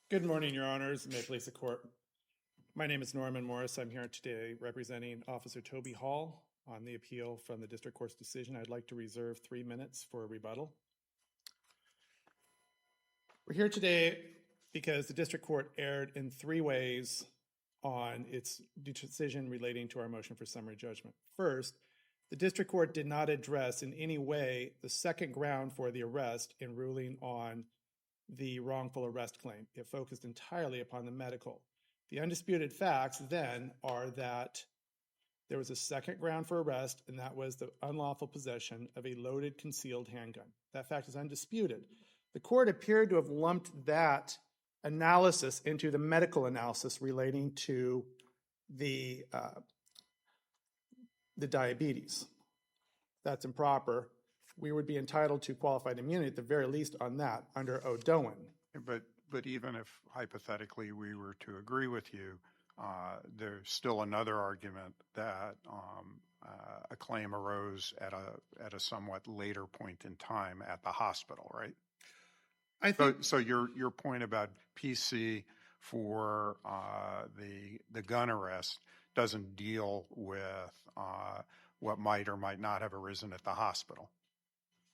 Good morning, Your Honors, and may it please the Court. My name is Norman Morris. I'm here today representing Officer Toby Hall on the appeal from the District Court's decision. I'd like to reserve 3 minutes for a rebuttal. We're here today because the District Court erred in 3 ways on its decision relating to our motion for summary judgment. First, the District Court did not address in any way the second ground for the arrest in ruling on the wrongful arrest claim. It focused entirely upon the medical. The undisputed facts then are that there was a second ground for arrest, and that was the unlawful possession of a loaded concealed handgun. That fact is undisputed. The court appeared to have lumped that analysis into the medical analysis relating to the diabetes. That's improper. We would be entitled to qualified immunity at the very least on that under O'Dowen. But even if hypothetically we were to agree with you, there's still another argument that a claim arose at a somewhat later point in time at the hospital, right? I think so. Your point about PC for the gun arrest doesn't deal with what might or might not have arisen at the hospital.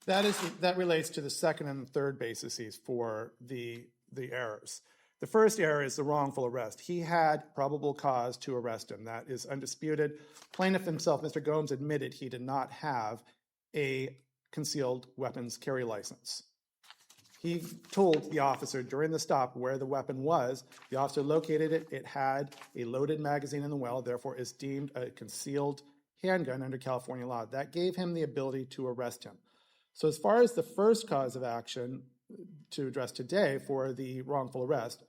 that relates to the second and third bases for the errors. The first error is the wrongful arrest. He had probable cause to arrest him. That is undisputed. Plaintiff himself, Mr. Gomes, admitted he did not have a concealed weapons carry license. He told the officer during the stop where the weapon was. The officer located it. It had a loaded magazine in the well, therefore is deemed a concealed handgun under California law. That gave him the ability to arrest him. So as far as the first cause of action to address today for the wrongful arrest,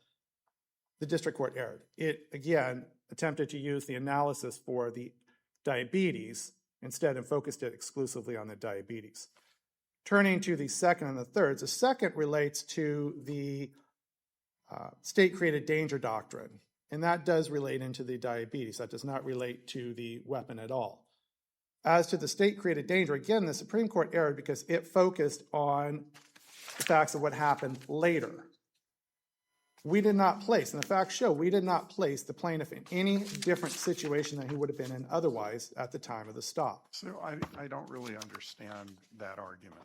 the district court erred. It, again, attempted to use the analysis for the diabetes instead and focused it exclusively on the diabetes. Turning to the second and the third, the second relates to the state-created danger doctrine, and that does relate into the diabetes. That does not relate to the weapon at all. As to the state-created danger, again, the Supreme Court erred because it focused on the facts of what happened later. We did not place, and the facts show, we did not place the plaintiff in any different situation than he would have been in otherwise at the time of the stop. So I don't really understand that argument.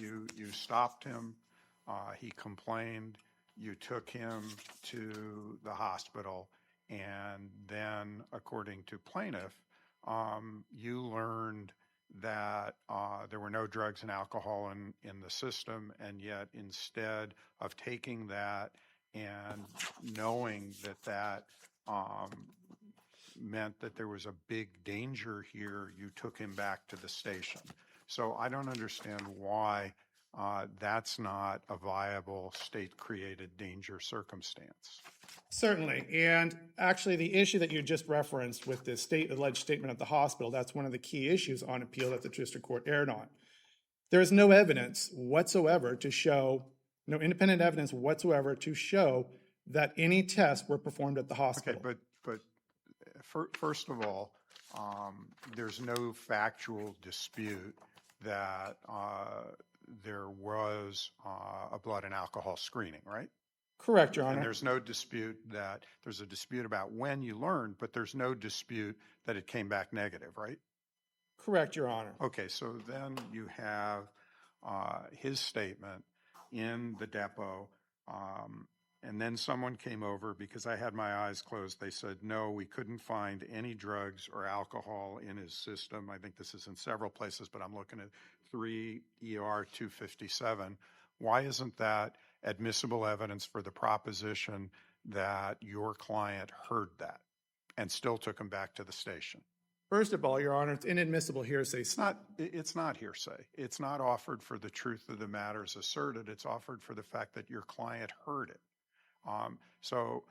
You stopped him, he complained, you took him to the hospital, and then, according to plaintiff, you learned that there were no drugs and alcohol in the system, and yet instead of taking that and knowing that meant that there was a big danger here, you took him back to the station. So I don't understand why that's not a viable state-created danger circumstance. Certainly, and actually the issue that you just referenced with the alleged statement at the hospital, that's one of the key issues on appeal that the district court erred on. There is no evidence whatsoever to show, no independent evidence whatsoever to show that any tests were performed at the hospital. Okay, but first of all, there's no factual dispute that there was a blood and alcohol screening, right? Correct, Your Honor. And there's no dispute that there's a dispute about when you learned, but there's no dispute that it came back negative, right? Correct, Your Honor. Okay, so then you have his statement in the depot, and then someone came over because I had my eyes closed. They said, no, we couldn't find any drugs or alcohol in his system. I think this is in several places, but I'm looking at 3 ER 257. Why isn't that admissible evidence for the proposition that your client heard that and still took him back to the station? First of all, Your Honor, it's inadmissible hearsay. It's not hearsay. It's not offered for the truth of the matters asserted. It's offered for the fact that your client heard it. So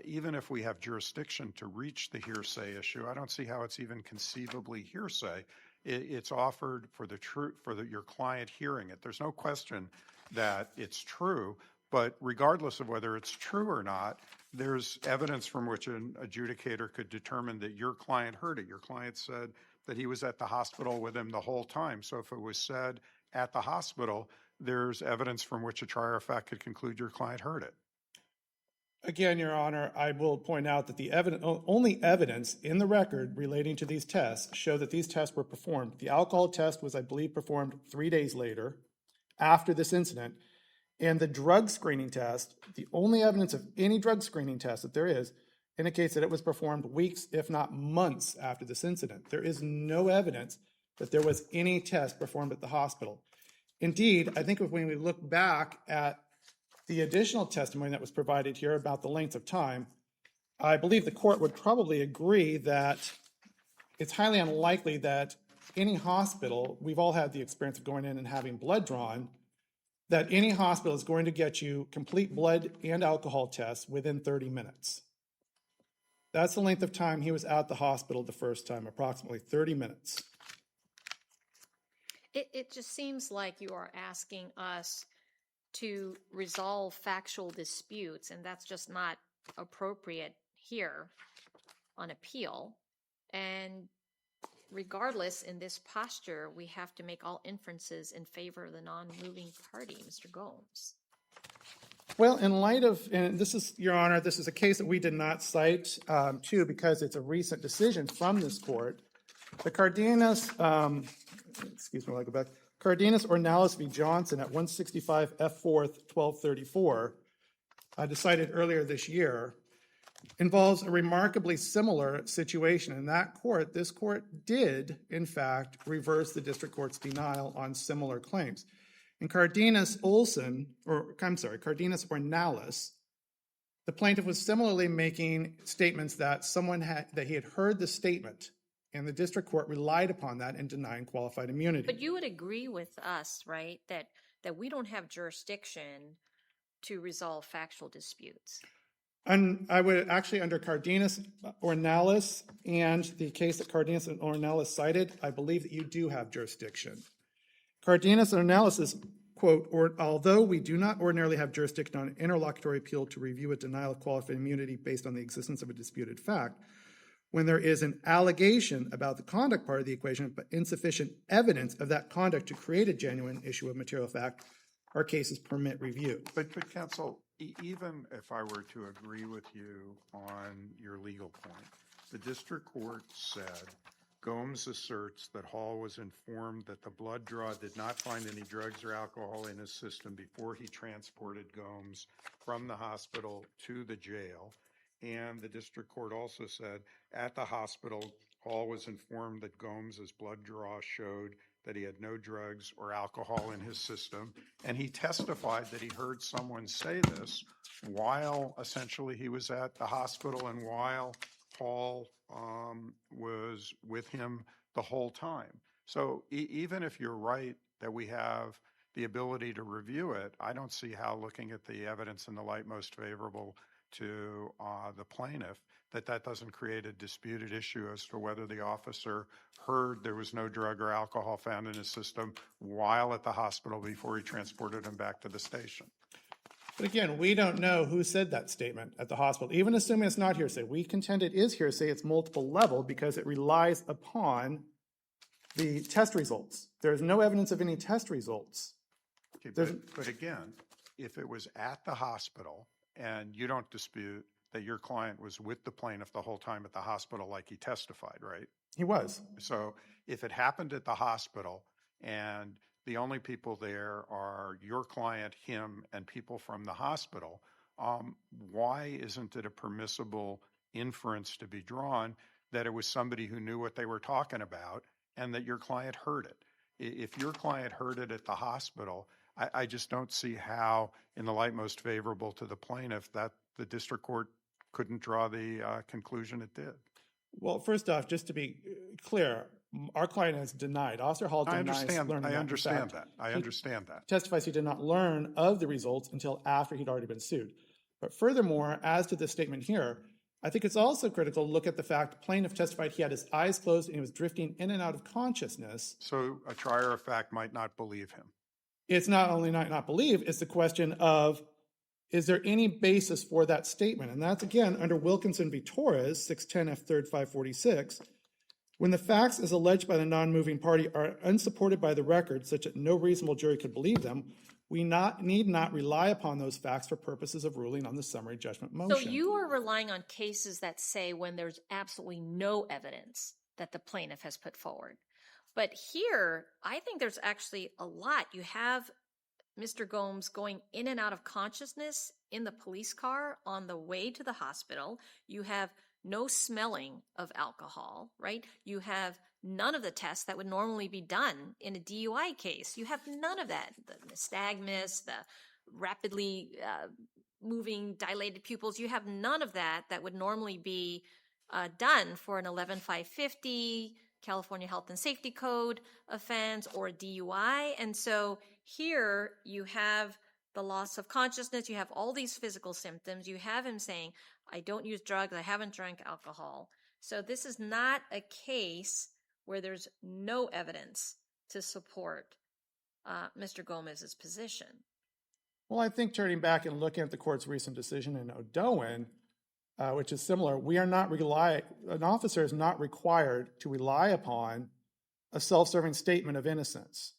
even if we have jurisdiction to reach the hearsay issue, I don't see how it's even conceivably hearsay. It's offered for the truth, your client hearing it. There's no question that it's true, but regardless of whether it's true or not, there's evidence from which an adjudicator could determine that your client heard it. Your client said that he was at the hospital with him the whole time. So if it was said at the hospital, there's evidence from which a trier of fact could conclude your client heard it. Again, Your Honor, I will point out that the only evidence in the record relating to these tests show that these tests were performed. The alcohol test was, I believe, performed 3 days later after this incident. And the drug screening test, the only evidence of any drug screening test that there is, indicates that it was performed weeks, if not months, after this incident. There is no evidence that there was any test performed at the hospital. Indeed, I think when we look back at the additional testimony that was provided here about the length of time, I believe the court would probably agree that it's highly unlikely that any hospital, we've all had the experience of going in and having blood drawn, that any hospital is going to get you complete blood and alcohol tests within 30 minutes. That's the length of time he was at the hospital the first time, approximately 30 minutes. It just seems like you are asking us to resolve factual disputes, and that's just not appropriate here on appeal. And regardless, in this posture, we have to make all inferences in favor of the non-moving party, Mr. Gomes. Well, in light of, and this is, Your Honor, this is a case that we did not cite, too, because it's a recent decision from this court. The Cardenas, excuse me, I'll go back. Cardenas Ornelas v. Johnson at 165 F. 4th, 1234, decided earlier this year, involves a remarkably similar situation. In that court, this court did, in fact, reverse the district court's denial on similar claims. In Cardenas Ornelas, the plaintiff was similarly making statements that that he had heard the statement, and the district court relied upon that in denying qualified immunity. But you would agree with us, right, that we don't have jurisdiction to resolve factual disputes? And I would actually, under Cardenas Ornelas and the case that Cardenas and Ornelas cited, I believe that you do have jurisdiction. Cardenas Ornelas is, quote, although we do not ordinarily have jurisdiction on interlocutory appeal to review a denial of qualified immunity based on the existence of a disputed fact, when there is an allegation about the conduct part of the equation, but insufficient evidence of that conduct to create a genuine issue of material fact, our cases permit review. But counsel, even if I were to agree with you on your legal point, the district court said Gomes asserts that Hall was informed that the blood draw did not find any drugs or alcohol in his system before he transported Gomes from the hospital to the jail. And the district court also said at the hospital, Hall was informed that Gomes's blood draw showed that he had no drugs or alcohol in his system. And he testified that he heard someone say this while essentially he was at the hospital and while Hall was with him the whole time. So even if you're right that we have the ability to review it, I don't see how, looking at the evidence in the light most favorable to the plaintiff, that doesn't create a disputed issue as to whether the officer heard there was no drug or alcohol found in his system while at the hospital before he transported him back to the station. But again, we don't know who said that statement at the hospital. Even assuming it's not hearsay, we contend it is hearsay. It's multiple level because it relies upon the test results. There's no evidence of any test results. Okay, but again, if it was at the hospital, and you don't dispute that your client was with the plaintiff the whole time at the hospital like he testified, right? He was. So if it happened at the hospital and the only people there are your client, him, and people from the hospital, why isn't it a permissible inference to be drawn that it was somebody who knew what they were talking about and that your client heard it? If your client heard it at the hospital, I just don't see how, in the light most favorable to the plaintiff, that the district court couldn't draw the conclusion it did. Well, first off, just to be clear, our client has denied. Officer Hall denies learning that. I understand that. I understand that. Testifies he did not learn of the results until after he'd already been sued. But furthermore, as to this statement here, I think it's also critical to look at the fact the plaintiff testified he had his eyes closed and he was drifting in and out of consciousness. So a trier of fact might not believe him. It's not only not believe, it's the question of, is there any basis for that statement? And that's, again, under Wilkinson v. Torres, 610 F. 3rd 546, when the facts as alleged by the non-moving party are unsupported by the record, such that no reasonable jury could believe them, We need not rely upon those facts for purposes of ruling on the summary judgment So motion. you are relying on cases that say when there's absolutely no evidence that the plaintiff has put forward. But here, I think there's actually a lot. You have Mr. Gomes going in and out of consciousness in the police car on the way to the hospital. You have no smelling of alcohol, right? You have none of the tests that would normally be done in a DUI case. You have none of that. The nystagmus, the rapidly moving dilated pupils. You have none of that that would normally be done for an 11550 California Health and Safety Code offense or a DUI. And so here you have the loss of consciousness. You have all these physical symptoms. You have him saying, I don't use drugs. I haven't drank alcohol. So this is not a case where there's no evidence to support Mr. Gomez's position. Well, I think turning back and looking at the court's recent decision in O'Dowen, which is similar, an officer is not required to rely upon a self-serving statement of innocence.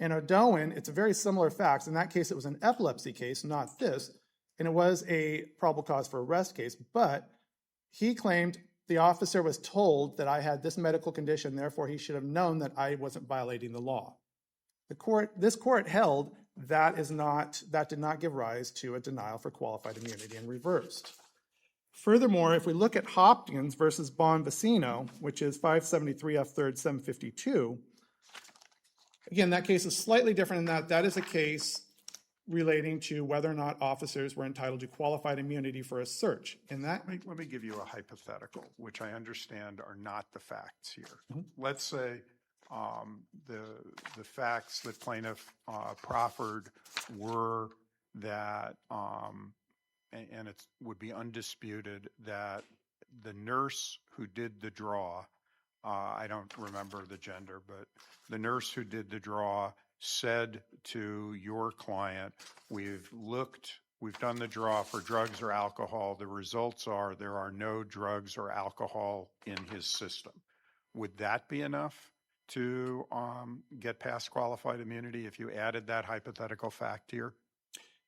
In O'Dowen, it's a very similar facts. In that case, it was an epilepsy case, not this, and it was a probable cause for arrest case, but he claimed the officer was told that I had this medical condition, therefore he should have known that I wasn't violating the law. This court held that did not give rise to a denial for qualified immunity and reversed. Furthermore, if we look at Hopkins versus Bonvicino, which is 573 F. 3rd 752, again, that case is slightly different in that that is a case relating to whether or not officers were entitled to qualified immunity for a search. In that, Let me give you a hypothetical, which I understand are not the facts here. Let's say the facts that plaintiff proffered were that, and it would be undisputed, that the nurse who did the draw, I don't remember the gender, but the nurse who did the draw said to your client, we've done the draw for drugs or alcohol. The results are there are no drugs or alcohol in his system. Would that be enough to get past qualified immunity if you added that hypothetical fact here?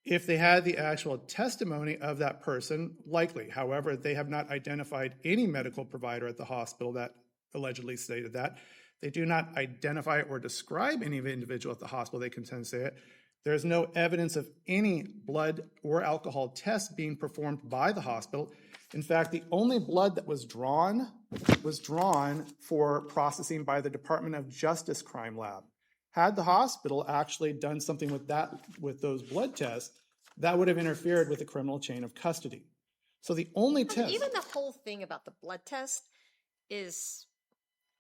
if they had the actual testimony of that person, likely. However, they have not identified any medical provider at the hospital that allegedly stated that. They do not identify or describe any individual at the hospital. They contend to say it. There's no evidence of any blood or alcohol tests being performed by the hospital. In fact, the only blood that was drawn for processing by the Department of Justice Crime Lab. Had the hospital actually done something with those blood tests, that would have interfered with the criminal chain of custody. So the only test... Even the whole thing about the blood test is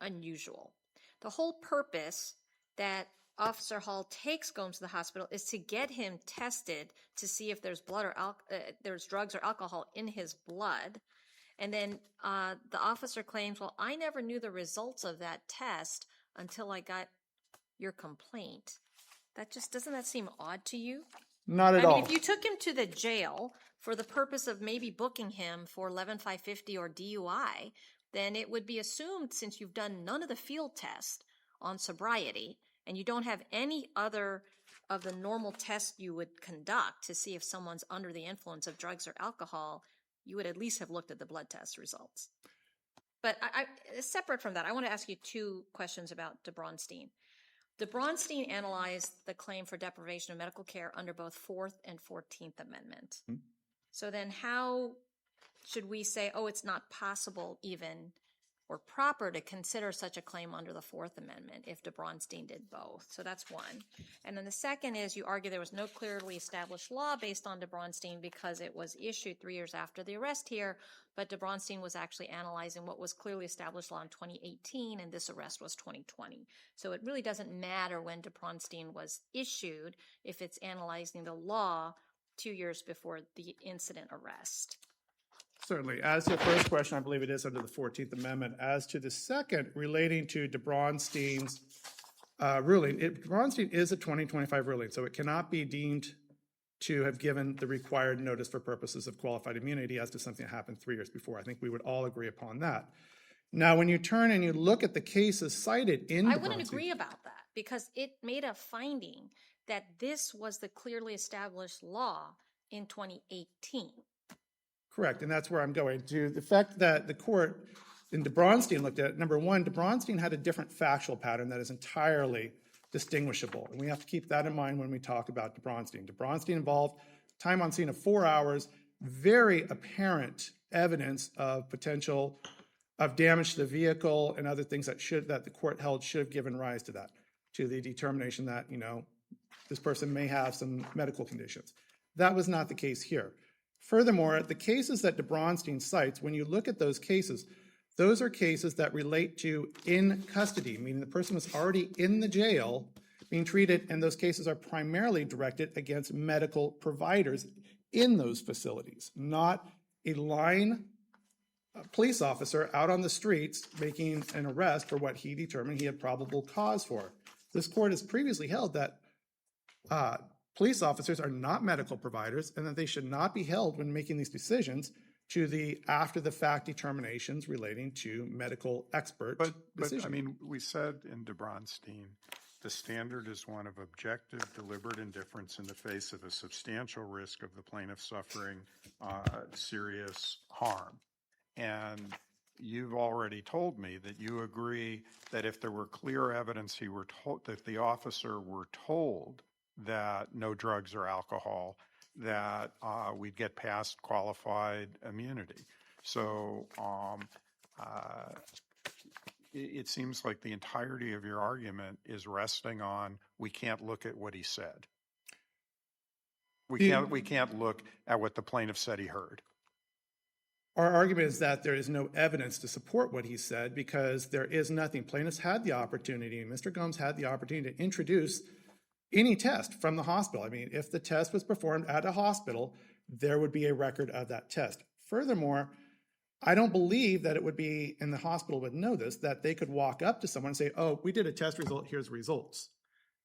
unusual. The whole purpose that Officer Hall takes Gomes to the hospital is to get him tested to see if there's blood or there's drugs or alcohol in his blood. And then the officer claims, well, I never knew the results of that test until I got your complaint. Doesn't that seem odd to you? Not at all. I mean, if you took him to the jail for the purpose of maybe booking him for 11550 or DUI, then it would be assumed, since you've done none of the field tests on sobriety, and you don't have any other of the normal tests you would conduct to see if someone's under the influence of drugs or alcohol, you would at least have looked at the blood test results. But separate from that, I want to ask you two questions about de Bronstein. De Bronstein analyzed the claim for deprivation of medical care under both 4th and 14th Amendment. Mm-hmm. So then how should we say, oh, it's not possible even or proper to consider such a claim under the 4th Amendment if de Bronstein did both? So that's one. And then the second is you argue there was no clearly established law based on de Bronstein because it was issued 3 years after the arrest here, but de Bronstein was actually analyzing what was clearly established law in 2018, and this arrest was 2020. So it really doesn't matter when de Bronstein was issued if it's analyzing the law 2 years before the incident arrest. Certainly. As to the first question, I believe it is under the 14th Amendment. As to the second, relating to de Bronstein's ruling, de Bronstein is a 2025 ruling, so it cannot be deemed to have given the required notice for purposes of qualified immunity as to something that happened 3 years before. I think we would all agree upon that. Now, when you turn and you look at the cases cited in de Bronstein... I wouldn't agree about that because it made a finding that this was the clearly established law in 2018. Correct, and that's where I'm going to. The fact that the court in DeBronstein looked at it, number one, DeBronstein had a different factual pattern that is entirely distinguishable, and we have to keep that in mind when we talk about DeBronstein. DeBronstein involved time on scene of 4 hours, very apparent evidence of potential of damage to the vehicle and other things that the court held should have given rise to that, to the determination that, this person may have some medical conditions. That was not the case here. Furthermore, the cases that DeBronstein cites, when you look at those cases, those are cases that relate to in custody, meaning the person was already in the jail being treated, and those cases are primarily directed against medical providers in those facilities, not a police officer out on the streets making an arrest for what he determined he had probable cause for. This court has previously held that police officers are not medical providers and that they should not be held when making these decisions to the after-the-fact determinations relating to medical expert decisions. I mean, we said in DeBronstein, the standard is one of objective, deliberate indifference in the face of a substantial risk of the plaintiff suffering serious harm. And you've already told me that you agree that if there were clear evidence that the officer were told that no drugs or alcohol, that we'd get past qualified immunity. So it seems like the entirety of your argument is resting on we can't look at what he said. We can't look at what the plaintiff said he heard. Our argument is that there is no evidence to support what he said because there is nothing. Plaintiffs had the opportunity, and Mr. Gomes had the opportunity to introduce any test from the hospital. I mean, if the test was performed at a hospital, there would be a record of that test. Furthermore, I don't believe that it would be, and the hospital would know this, that they could walk up to someone and say, oh, we did a test result, here's the results.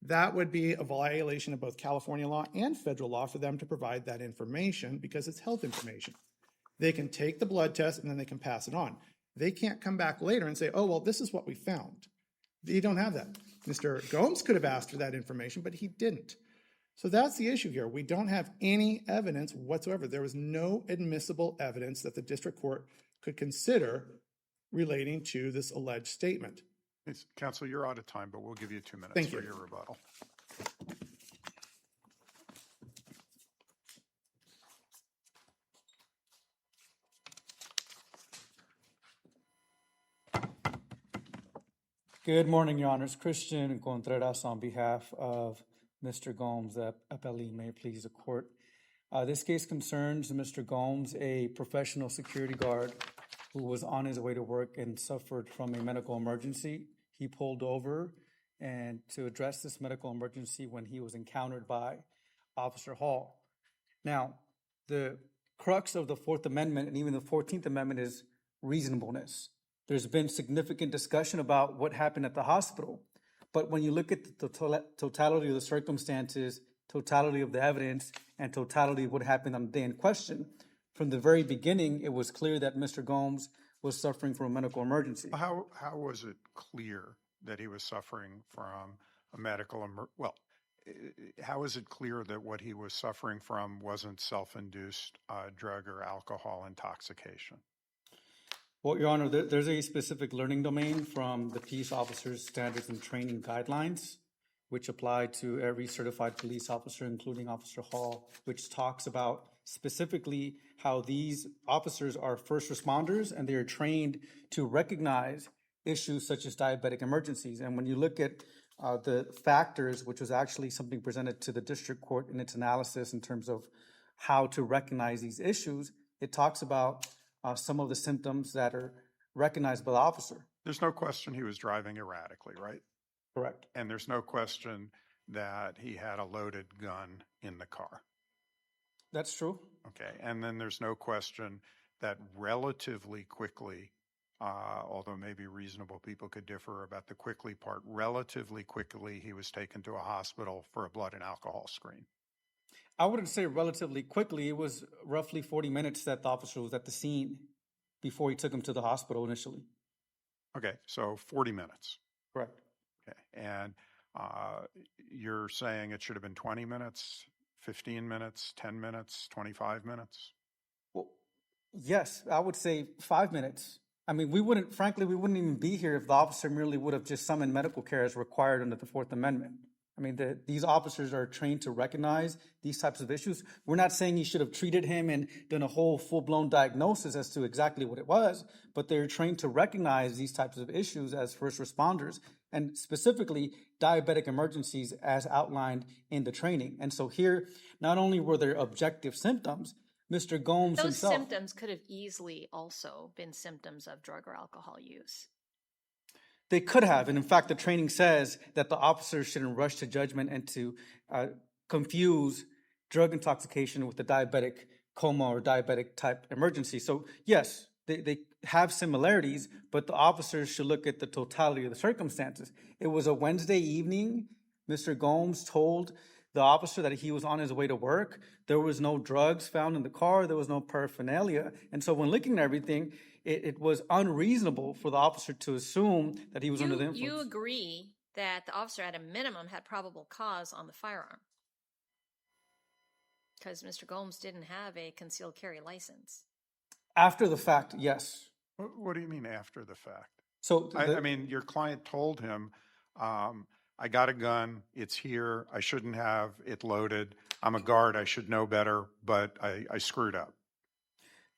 That would be a violation of both California law and federal law for them to provide that information because it's health information. They can take the blood test and then they can pass it on. They can't come back later and say, oh, well, this is what we found. You don't have that. Mr. Gomes could have asked for that information, but he didn't. So that's the issue here. We don't have any evidence whatsoever. There was no admissible evidence that the district court could consider relating to this alleged statement. Counsel, you're out of time, but we'll give you 2 minutes Thank for you. your rebuttal. Good morning, Your Honors. Christian Contreras on behalf of Mr. Gomes, the appellee. May it please the court. This case concerns Mr. Gomes, a professional security guard who was on his way to work and suffered from a medical emergency. He pulled over and to address this medical emergency when he was encountered by Officer Hall. Now, the crux of the Fourth Amendment and even the 14th Amendment is reasonableness. There's been significant discussion about what happened at the hospital, but when you look at the totality of the circumstances, totality of the evidence, and totality of what happened on the day in question, from the very beginning, it was clear that Mr. Gomes was suffering from a medical emergency. How was it clear that he was suffering from a medical how is it clear that what he was suffering from wasn't self-induced drug or alcohol intoxication? Well, Your Honor, there's a specific learning domain from the Peace Officers Standards and Training Guidelines, which apply to every certified police officer, including Officer Hall, which talks about specifically how these officers are first responders and they are trained to recognize issues such as diabetic emergencies. And when you look at the factors, which was actually something presented to the district court in its analysis in terms of how to recognize these issues, it talks about some of the symptoms that are recognized by the officer. There's no question he was driving erratically, right? Correct. And there's no question that he had a loaded gun in the car. That's true. Okay. And then there's no question that relatively quickly, although maybe reasonable people could differ about the quickly part, relatively quickly he was taken to a hospital for a blood and alcohol screen. I wouldn't say relatively quickly. It was roughly 40 minutes that the officer was at the scene before he took him to the hospital initially. Okay. So 40 minutes. Correct. Okay. And You're saying it should have been 20 minutes, 15 minutes, 10 minutes, 25 minutes? Well, yes, I would say 5 minutes. I mean, frankly, we wouldn't even be here if the officer merely would have just summoned medical care as required under the Fourth Amendment. I mean, these officers are trained to recognize these types of issues. We're not saying you should have treated him and done a whole full-blown diagnosis as to exactly what it was, but they're trained to recognize these types of issues as first responders, and specifically diabetic emergencies as outlined in the training. And so here, not only were there objective symptoms, Mr. Gomes Those himself... symptoms could have easily also been symptoms of drug or alcohol use. They could have. And in fact, the training says that the officers shouldn't rush to judgment and to confuse drug intoxication with the diabetic coma or diabetic type emergency. So yes, they have similarities, but the officers should look at the totality of the circumstances. It was a Wednesday evening. Mr. Gomes told the officer that he was on his way to work. There was no drugs found in the car. There was no paraphernalia. And so when looking at everything, it was unreasonable for the officer to assume that he was under the influence. You agree that the officer at a minimum had probable cause on the firearm because Mr. Gomes didn't have a concealed carry license. After the fact, yes. What do you mean after the fact? So I mean, your client told him, I got a gun, it's here, I shouldn't have it loaded, I'm a guard, I should know better, but I screwed up.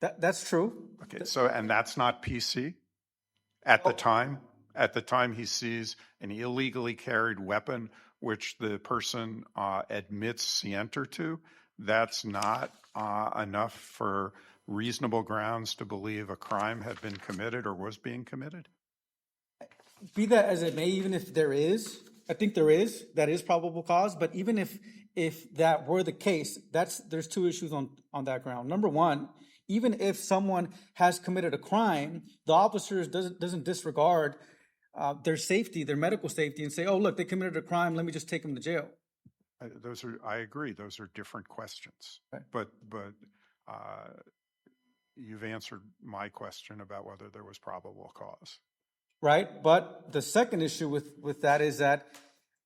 That's true. Okay, so, and that's not PC at the time? At the time he sees an illegally carried weapon, which the person admits scienter to, that's not enough for reasonable grounds to believe a crime had been committed or was being committed? Be that as it may, even if there is, I think that is probable cause, but even if that were the case, there's two issues on that ground. Number one, even if someone has committed a crime, the officers doesn't disregard their safety, their medical safety, and say, oh, look, they committed a crime, let me just take them to jail. I agree, those are different questions. Right. But you've answered my question about whether there was probable cause. Right, but the second issue with that is that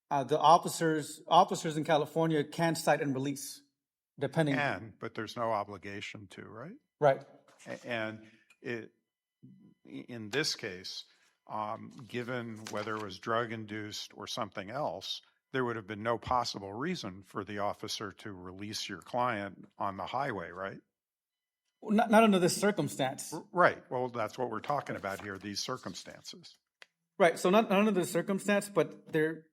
the officers in California can cite and release, depending. But there's no obligation to, right? Right. And in this case, given whether it was drug-induced or something else, there would have been no possible reason for the officer to release your client on the highway, right? Not under this circumstance. Right. Well, that's what we're talking about here, these circumstances. Right. So not under the circumstance, but they're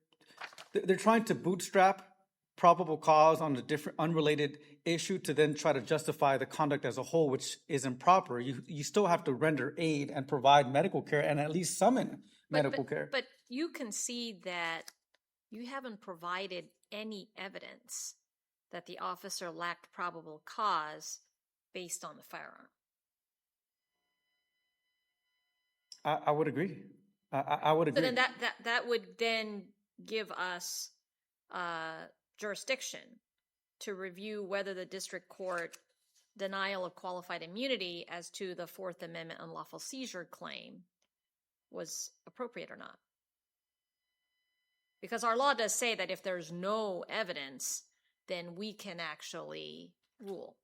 trying to bootstrap probable cause on a different unrelated issue to then try to justify the conduct as a whole, which is improper. You still have to render aid and provide medical care and at least summon medical care. But you concede that you haven't provided any evidence that the officer lacked probable cause based on the firearm. I would agree. I would agree. So then that would then give us jurisdiction to review whether the district court denial of qualified immunity as to the Fourth Amendment unlawful seizure claim was appropriate or not. Because our law does say that if there's no evidence, then we can actually rule.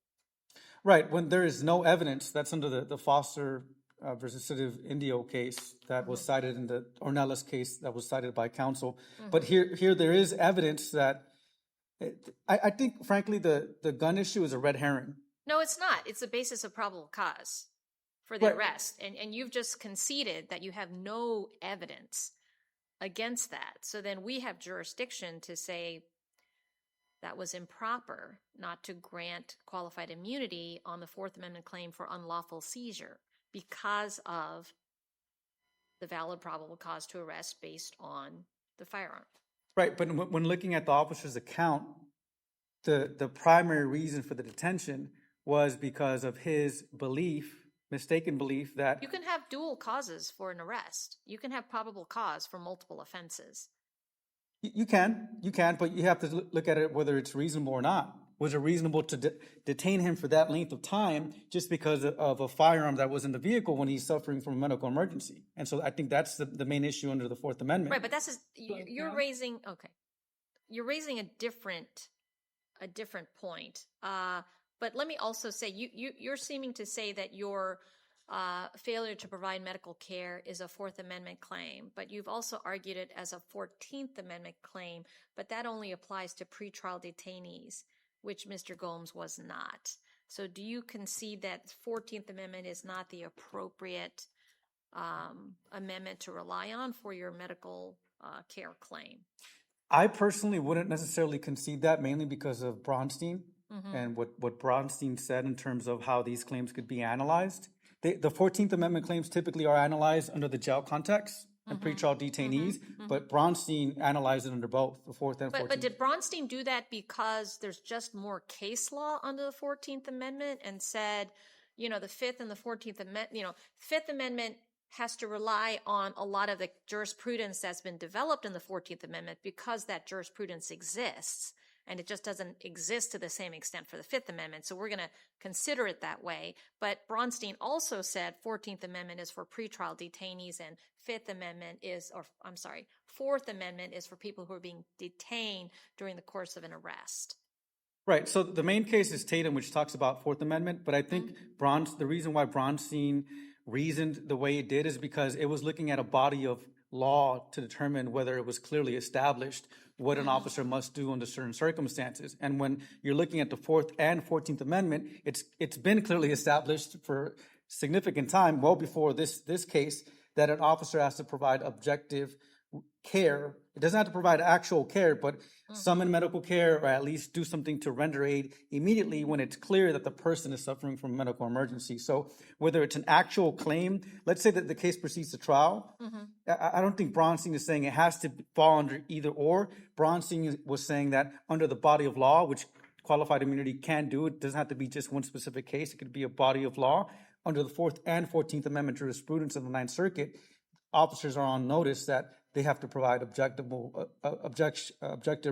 Right. When there is no evidence, that's under the Foster versus City of Indio case that was cited in the Ornelas case that was cited by counsel. But here there is evidence that I think, frankly, the gun issue is a red herring. No, it's not. It's the basis of probable cause for the arrest. And you've just conceded that you have no evidence against that. So then we have jurisdiction to say that was improper not to grant qualified immunity on the Fourth Amendment claim for unlawful seizure because of the valid probable cause to arrest based on the firearm. Right, but when looking at the officer's account, the primary reason for the detention was because of his mistaken belief that... You can have dual causes for an arrest. You can have probable cause for multiple offenses. You can, but you have to look at it whether it's reasonable or not. Was it reasonable to detain him for that length of time just because of a firearm that was in the vehicle when he's suffering from a medical emergency? And so I think that's the main issue under the Fourth Amendment. Right, but you're raising a different point. But let me also say, you're seeming to say that your failure to provide medical care is a Fourth Amendment claim, but you've also argued it as a 14th Amendment claim, but that only applies to pretrial detainees, which Mr. Gomes was not. So do you concede that 14th Amendment is not the appropriate amendment to rely on for your medical care claim? I personally wouldn't necessarily concede that, mainly because of Braunstein and what Braunstein said in terms of how these claims could be analyzed. The 14th Amendment claims typically are analyzed under the jail context and pretrial detainees, but Braunstein analyzed it under both the 4th and 14th. But did Braunstein do that because there's just more case law under the 14th Amendment and said, the 5th and the 14th Amendment, 5th Amendment has to rely on a lot of the jurisprudence that's been developed in the 14th Amendment because that jurisprudence exists, and it just doesn't exist to the same extent for the 5th Amendment. So we're going to consider it that way. But Braunstein also said 14th Amendment is for pretrial detainees and 4th Amendment is for people who are being detained during the course of an arrest. Right. So the main case is Tatum, which talks about Fourth Amendment. But I think the reason why Braunstein reasoned the way it did is because it was looking at a body of law to determine whether it was clearly established what an officer must do under certain circumstances. And when you're looking at the 4th and 14th Amendment, it's been clearly established for significant time, well before this case, that an officer has to provide objective care. It doesn't have to provide actual care, but summon medical care or at least do something to render aid immediately when it's clear that the person is suffering from a medical emergency. So whether it's an actual claim, let's say that the case proceeds to trial, I don't think Braunstein is saying it has to fall under either or. Braunstein was saying that under the body of law, which qualified immunity can do, it doesn't have to be just one specific case. It could be a body of law. Under the 4th and 14th Amendment jurisprudence of the Ninth Circuit, officers are on notice that they have to provide objective,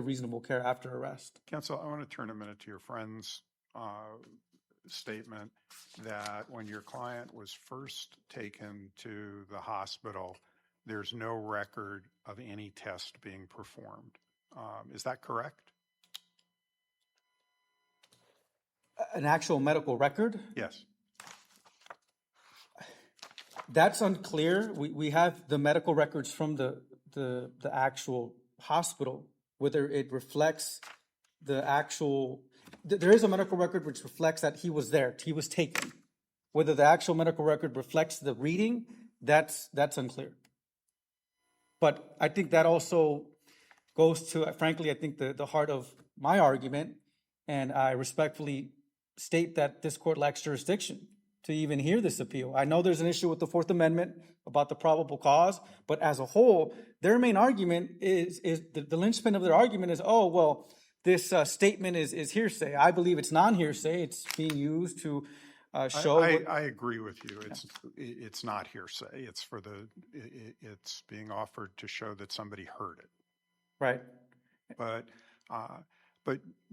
reasonable care after arrest. Counsel, I want to turn a minute to your friend's statement that when your client was first taken to the hospital, there's no record of any test being performed. Is that correct? An actual medical record? Yes. That's unclear. We have the medical records from the actual hospital, whether it reflects the actual, there is a medical record which reflects that he was there, he was taken. Whether the actual medical record reflects the reading, that's unclear. But I think that also goes to, frankly, I think the heart of my argument, and I respectfully state that this court lacks jurisdiction to even hear this appeal. I know there's an issue with the Fourth Amendment about the probable cause, but as a whole, their main argument is the linchpin of their argument is, oh, well, this statement is hearsay. I believe it's non-hearsay. It's being used to show. I agree with you. It's not hearsay. It's being offered to show that somebody heard it. Right. But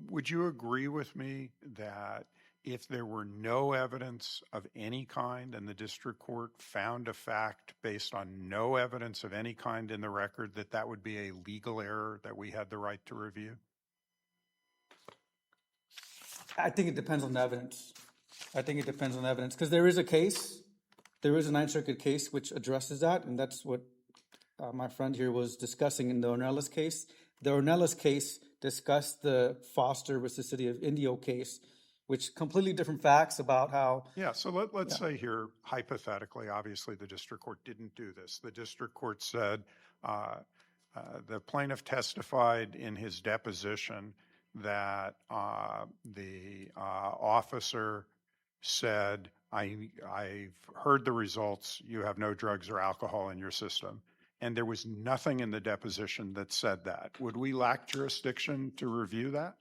would you agree with me that if there were no evidence of any kind and the district court found a fact based on no evidence of any kind in the record, that would be a legal error that we had the right to review? I think it depends on the evidence. Because there is a Ninth Circuit case which addresses that, and that's what my friend here was discussing in the Ornelas case. The Ornelas case discussed the Foster versus City of Indio case, which completely different facts about how. Yeah, so let's say here, hypothetically, obviously the district court didn't do this. The district court said the plaintiff testified in his deposition that the officer said, I've heard the results, you have no drugs or alcohol in your system. And there was nothing in the deposition that said that. Would we lack jurisdiction to review that?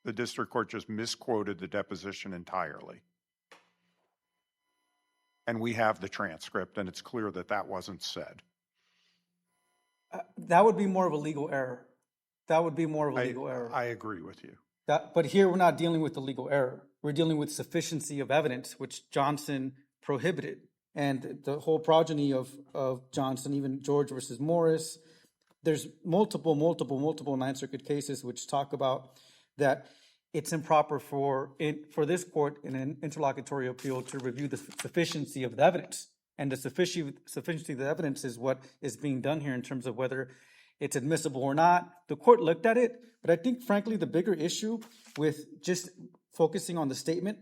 The district court just misquoted the deposition entirely. And we have the transcript, and it's clear that that wasn't said. That would be more of a legal error. I agree with you. But here we're not dealing with the legal error. We're dealing with sufficiency of evidence, which Johnson prohibited. And the whole progeny of Johnson, even George versus Morris, there's multiple Ninth Circuit cases which talk about that it's improper for this court in an interlocutory appeal to review the sufficiency of the evidence. And the sufficiency of the evidence is what is being done here in terms of whether it's admissible or not. The court looked at it, but I think, frankly, the bigger issue with just focusing on the statement,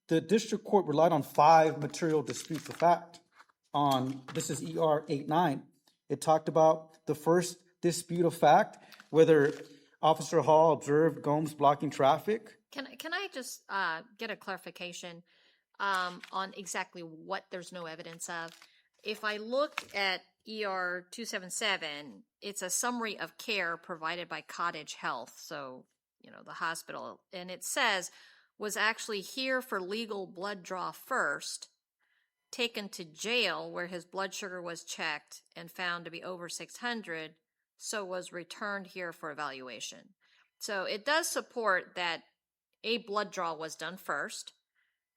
the district court relied on 5 material disputes of fact. This is ER 89. It talked about the first dispute of fact, whether Officer Hall observed Gomes blocking traffic. Can I just get a clarification on exactly what there's no evidence of? If I look at ER 277, it's a summary of care provided by Cottage Health, so, the hospital, and it says, was actually here for legal blood draw first, taken to jail where his blood sugar was checked and found to be over 600, so was returned here for evaluation. So it does support that a blood draw was done first.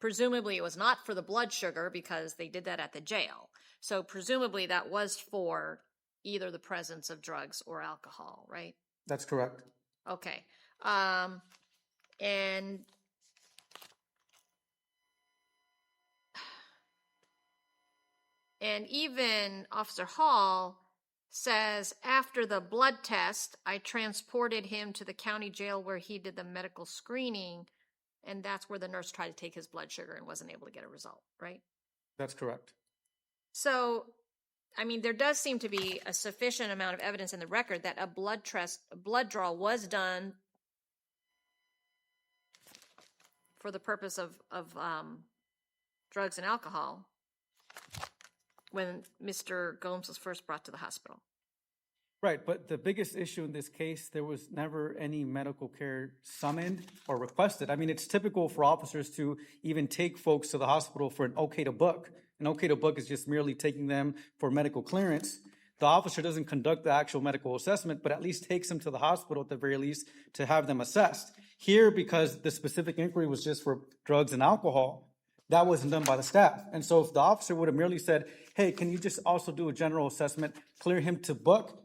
Presumably it was not for the blood sugar because they did that at the jail. So presumably that was for either the presence of drugs or alcohol, right? That's correct. Okay. And even Officer Hall says, after the blood test, I transported him to the county jail where he did the medical screening, and that's where the nurse tried to take his blood sugar and wasn't able to get a result, right? That's correct. So, there does seem to be a sufficient amount of evidence in the record that a blood draw was done for the purpose of drugs and alcohol when Mr. Gomes was first brought to the hospital. Right, but the biggest issue in this case, there was never any medical care summoned or requested. It's typical for officers to even take folks to the hospital for an okay to book. An okay to book is just merely taking them for medical clearance. The officer doesn't conduct the actual medical assessment, but at least takes them to the hospital at the very least to have them assessed. Here, because the specific inquiry was just for drugs and alcohol, that wasn't done by the staff. And so if the officer would have merely said, hey, can you just also do a general assessment, clear him to book,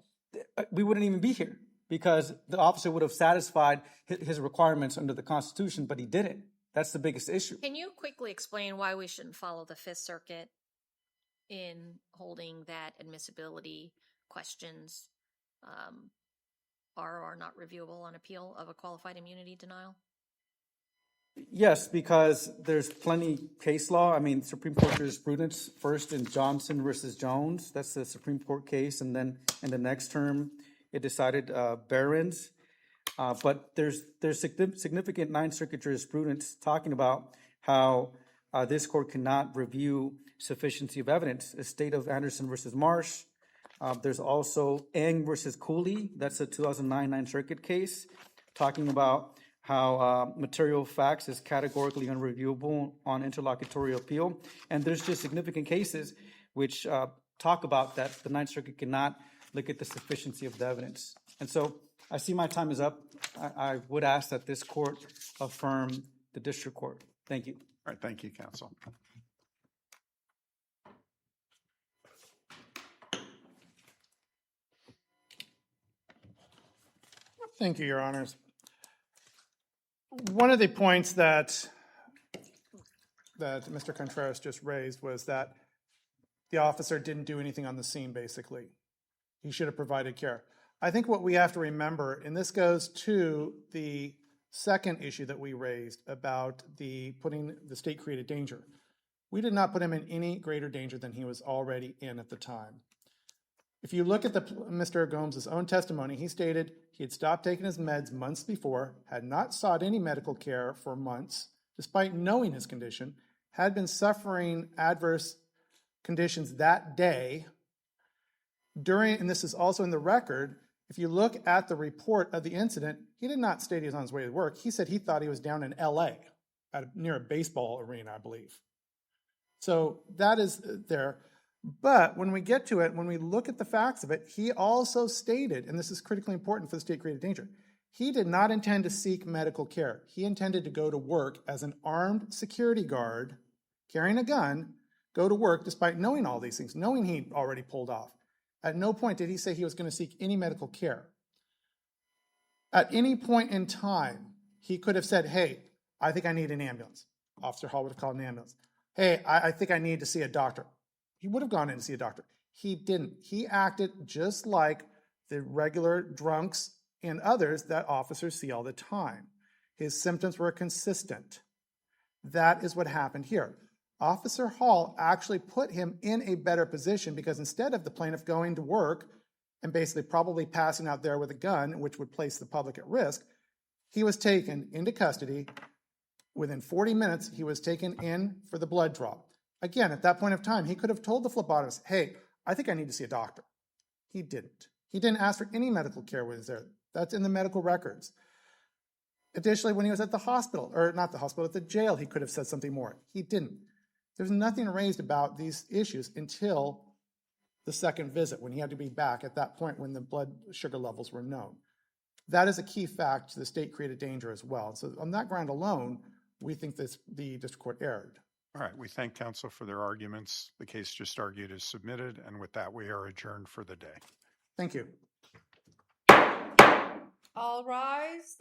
we wouldn't even be here because the officer would have satisfied his requirements under the Constitution, but he didn't. That's the biggest issue. Can you quickly explain why we shouldn't follow the Fifth Circuit in holding that admissibility questions are or are not reviewable on appeal of a qualified immunity denial? Yes, because there's plenty case law. Supreme Court jurisprudence, first in Johnson versus Jones. That's the Supreme Court case. And then in the next term, it decided Barron's. But there's significant Ninth Circuit jurisprudence talking about how this court cannot review sufficiency of evidence. The state of Anderson versus Marsh. There's also Eng versus Cooley. That's a 2009 Ninth Circuit case talking about how material facts is categorically unreviewable on interlocutory appeal. And there's just significant cases which talk about that the Ninth Circuit cannot look at the sufficiency of the evidence. And so I see my time is up. I would ask that this court affirm the district court. Thank you. All right, thank you, counsel. Thank you, Your Honors. One of the points that Mr. Contreras just raised was that the officer didn't do anything on the scene, basically. He should have provided care. I think what we have to remember, and this goes to the second issue that we raised about putting the state-created danger. We did not put him in any greater danger than he was already in at the time. If you look at Mr. Gomes' own testimony, he stated he had stopped taking his meds months before, had not sought any medical care for months, despite knowing his condition, had been suffering adverse conditions that day. And this is also in the record, if you look at the report of the incident, he did not state he was on his way to work. He said he thought he was down in LA near a baseball arena, I believe. So that is there. But when we get to it, when we look at the facts of it, he also stated, and this is critically important for the state-created danger, He did not intend to seek medical care. He intended to go to work as an armed security guard, carrying a gun, go to work despite knowing all these things, knowing he'd already pulled off. At no point did he say he was going to seek any medical care. At any point in time, he could have said, hey, I think I need an ambulance. Officer Hall would have called an ambulance. Hey, I think I need to see a doctor. He would have gone in to see a doctor. He didn't. He acted just like the regular drunks and others that officers see all the time. His symptoms were consistent. That is what happened here. Officer Hall actually put him in a better position because instead of the plaintiff going to work and basically probably passing out there with a gun, which would place the public at risk, he was taken into custody. Within 40 minutes, he was taken in for the blood draw. Again, at that point of time, he could have told the phlebotomist, hey, I think I need to see a doctor. He didn't. He didn't ask for any medical care when he was there. That's in the medical records. Additionally, when he was at the hospital, or not the hospital, at the jail, he could have said something more. He didn't. There's nothing raised about these issues until the second visit, when he had to be back at that point when the blood sugar levels were known. That is a key fact. The state created danger as well. So on that ground alone, we think the district court erred. All right, we thank counsel for their arguments. The case just argued is submitted, and with that, we are adjourned for the day. Thank you. All rise.